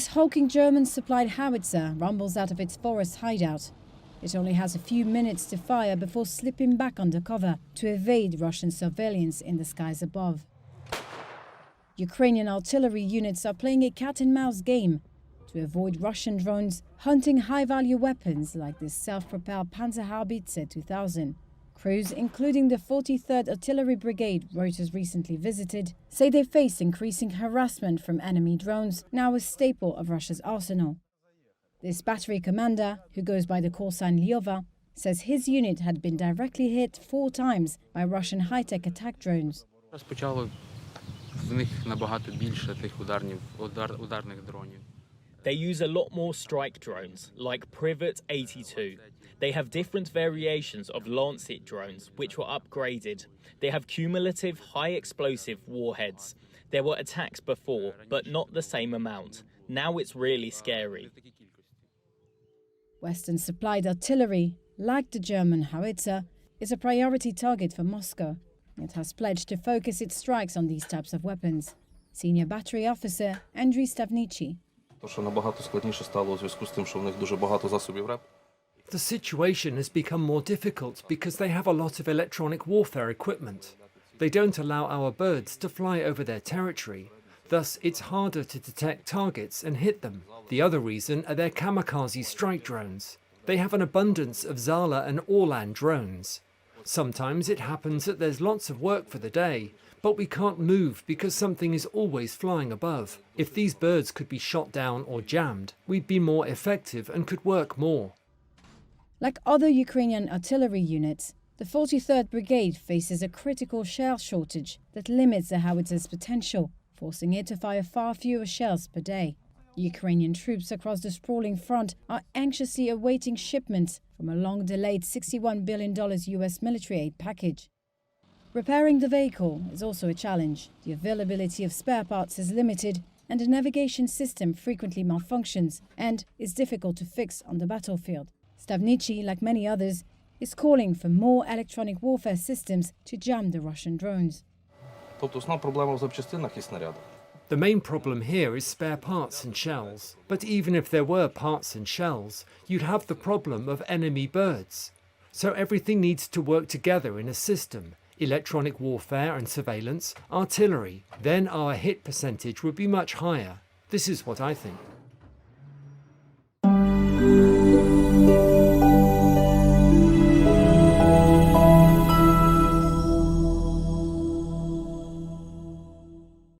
This hulking German-supplied howitzer rumbles out of its forest hideout. It only has a few minutes to fire before slipping back under cover to evade Russian surveillance in the skies above. Ukrainian artillery units are playing a cat-and-mouse game to avoid Russian drones hunting high-value weapons like this self-propelled Panzerhaubitze 2000. Crews, including the 43rd Artillery Brigade Reuters recently visited, say they face increasing harassment from enemy drones, now a staple of Russia's arsenal. This battery commander, who goes by the call sign Lyova, says his unit had been directly hit 4 times by Russian high-tech attack drones. They use a lot more strike drones, like Privet 82. They have different variations of Lancet drones, which were upgraded. They have cumulative high-explosive warheads. There were attacks before, but not the same amount. Now it's really scary. Western-supplied artillery, like the German howitzer, is a priority target for Moscow. It has pledged to focus its strikes on these types of weapons. Senior battery officer Andriy Stavnichi. The situation has become more difficult because they have a lot of electronic warfare equipment. They don't allow our birds to fly over their territory. Thus, it's harder to detect targets and hit them. The other reason are their kamikaze strike drones. They have an abundance of Zala and Orlan drones. Sometimes it happens that there's lots of work for the day, but we can't move because something is always flying above. If these birds could be shot down or jammed, we'd be more effective and could work more. Like other Ukrainian artillery units, the 43rd Brigade faces a critical shell shortage that limits the howitzer's potential, forcing it to fire far fewer shells per day. Ukrainian troops across the sprawling front are anxiously awaiting shipments from a long-delayed $61 billion US military aid package. Repairing the vehicle is also a challenge. The availability of spare parts is limited, and the navigation system frequently malfunctions and is difficult to fix on the battlefield. Stavnichi, like many others, is calling for more electronic warfare systems to jam the Russian drones. The main problem here is spare parts and shells. But even if there were parts and shells, you'd have the problem of enemy birds. So everything needs to work together in a system. Electronic warfare and surveillance, artillery. Then our hit percentage would be much higher. This is what I think.